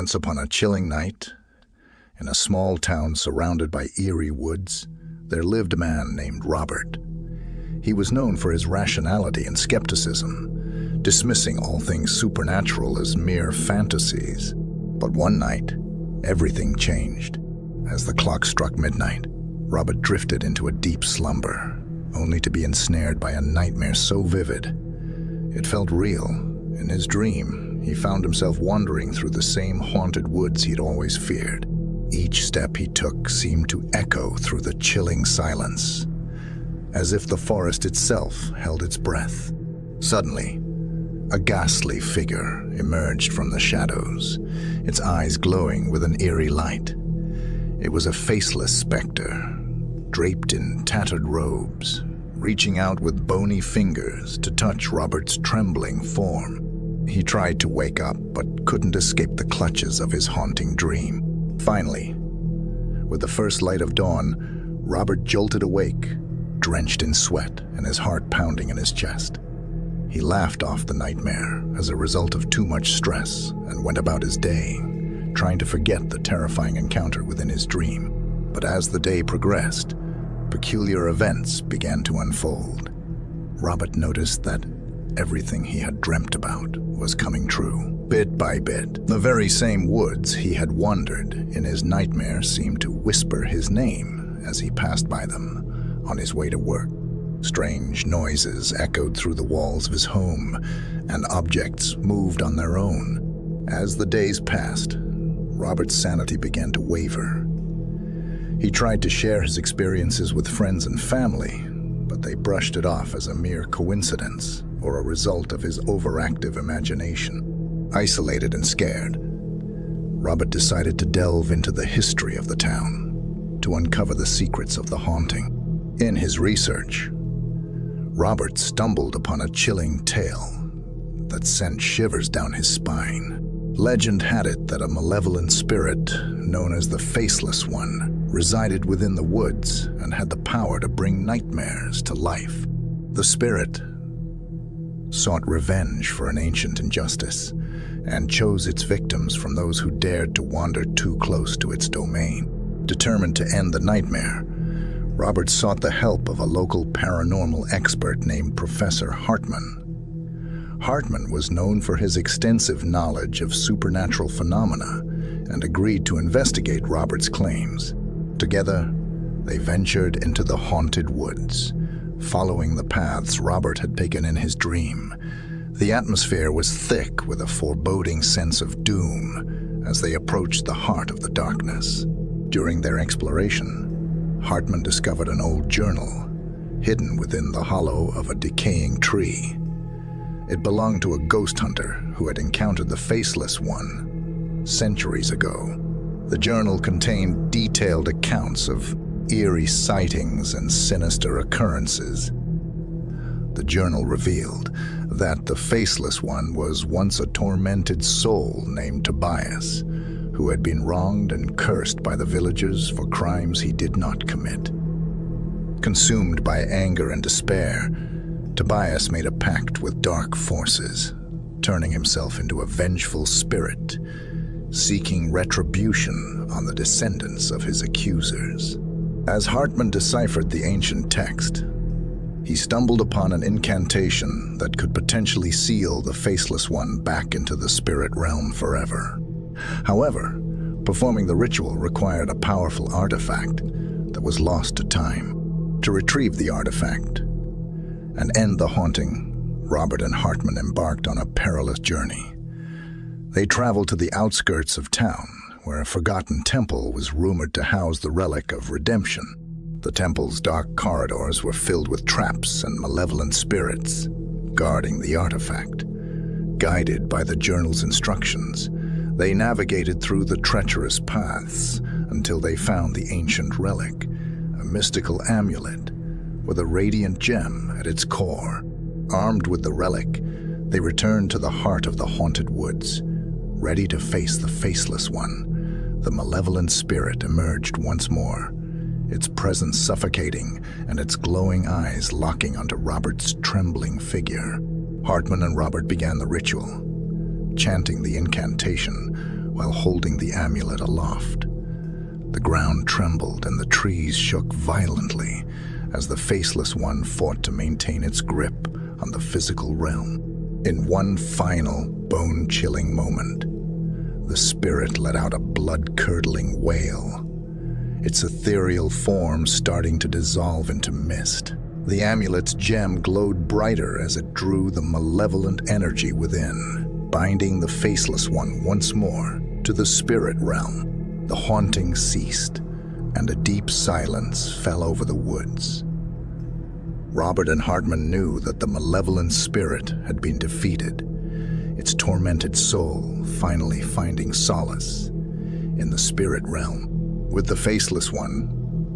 Once upon a chilling night, in a small town surrounded by eerie woods, there lived a man named Robert. He was known for his rationality and skepticism, dismissing all things supernatural as mere fantasies. But one night, everything changed. As the clock struck midnight, Robert drifted into a deep slumber, only to be ensnared by a nightmare so vivid. It felt real. In his dream, he found himself wandering through the same haunted woods he'd always feared. Each step he took seemed to echo through the chilling silence, as if the forest itself held its breath. Suddenly, a ghastly figure emerged from the shadows, its eyes glowing with an eerie light. It was a faceless specter, draped in tattered robes, reaching out with bony fingers to touch Robert's trembling form. He tried to wake up, but couldn't escape the clutches of his haunting dream. Finally, with the first light of dawn, Robert jolted awake, drenched in sweat and his heart pounding in his chest. He laughed off the nightmare as a result of too much stress and went about his day, trying to forget the terrifying encounter within his dream. But as the day progressed, peculiar events began to unfold. Robert noticed that everything he had dreamt about was coming true. Bit by bit, the very same woods he had wandered in his nightmare seemed to whisper his name as he passed by them on his way to work. Strange noises echoed through the walls of his home, and objects moved on their own. As the days passed, Robert's sanity began to waver. He tried to share his experiences with friends and family, but they brushed it off as a mere coincidence or a result of his overactive imagination. Isolated and scared, Robert decided to delve into the history of the town, to uncover the secrets of the haunting. In his research, Robert stumbled upon a chilling tale that sent shivers down his spine. Legend had it that a malevolent spirit, known as the Faceless One, resided within the woods and had the power to bring nightmares to life. The spirit sought revenge for an ancient injustice and chose its victims from those who dared to wander too close to its domain. Determined to end the nightmare, Robert sought the help of a local paranormal expert named Professor Hartman. Hartman was known for his extensive knowledge of supernatural phenomena and agreed to investigate Robert's claims. Together, they ventured into the haunted woods, following the paths Robert had taken in his dream. The atmosphere was thick with a foreboding sense of doom as they approached the heart of the darkness. During their exploration, Hartman discovered an old journal hidden within the hollow of a decaying tree. It belonged to a ghost hunter who had encountered the Faceless One centuries ago. The journal contained detailed accounts of eerie sightings and sinister occurrences. The journal revealed that the Faceless One was once a tormented soul named Tobias, who had been wronged and cursed by the villagers for crimes he did not commit. Consumed by anger and despair, Tobias made a pact with dark forces, turning himself into a vengeful spirit, seeking retribution on the descendants of his accusers. As Hartman deciphered the ancient text, he stumbled upon an incantation that could potentially seal the Faceless One back into the spirit realm forever. However, performing the ritual required a powerful artifact that was lost to time. To retrieve the artifact and end the haunting, Robert and Hartman embarked on a perilous journey. They traveled to the outskirts of town, where a forgotten temple was rumored to house the relic of redemption. The temple's dark corridors were filled with traps and malevolent spirits, guarding the artifact. Guided by the journal's instructions, they navigated through the treacherous paths until they found the ancient relic, a mystical amulet with a radiant gem at its core. Armed with the relic, they returned to the heart of the haunted woods, ready to face the Faceless One. The malevolent spirit emerged once more, its presence suffocating and its glowing eyes locking onto Robert's trembling figure. Hartman and Robert began the ritual, chanting the incantation while holding the amulet aloft. The ground trembled and the trees shook violently as the Faceless One fought to maintain its grip on the physical realm. In one final, bone-chilling moment, the spirit let out a blood-curdling wail, its ethereal form starting to dissolve into mist. The amulet's gem glowed brighter as it drew the malevolent energy within, binding the Faceless One once more to the spirit realm. The haunting ceased, and a deep silence fell over the woods. Robert and Hartman knew that the malevolent spirit had been defeated, its tormented soul finally finding solace in the spirit realm. With the Faceless One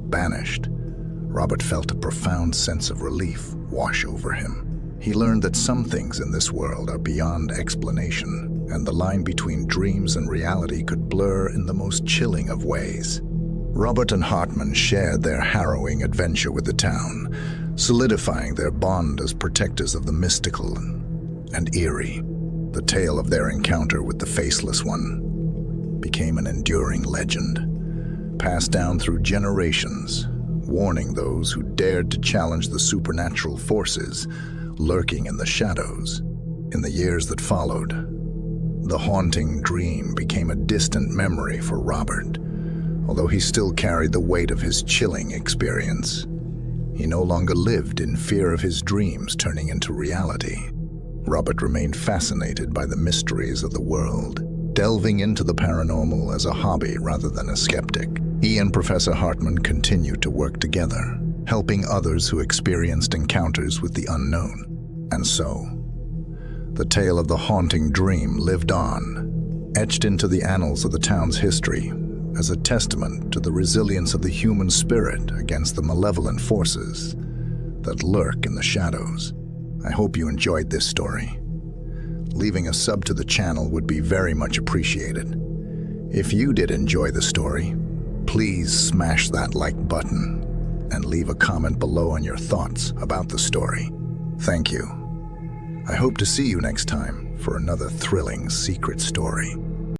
banished, Robert felt a profound sense of relief wash over him. He learned that some things in this world are beyond explanation, and the line between dreams and reality could blur in the most chilling of ways. Robert and Hartman shared their harrowing adventure with the town, solidifying their bond as protectors of the mystical and eerie. The tale of their encounter with the Faceless One became an enduring legend, passed down through generations, warning those who dared to challenge the supernatural forces lurking in the shadows. In the years that followed, the haunting dream became a distant memory for Robert. Although he still carried the weight of his chilling experience, he no longer lived in fear of his dreams turning into reality. Robert remained fascinated by the mysteries of the world, delving into the paranormal as a hobby rather than a skeptic. He and Professor Hartman continued to work together, helping others who experienced encounters with the unknown. And so, the tale of the haunting dream lived on, etched into the annals of the town's history as a testament to the resilience of the human spirit against the malevolent forces that lurk in the shadows. I hope you enjoyed this story. Leaving a sub to the channel would be very much appreciated. If you did enjoy the story, please smash that like button and leave a comment below on your thoughts about the story. Thank you. I hope to see you next time for another thrilling secret story.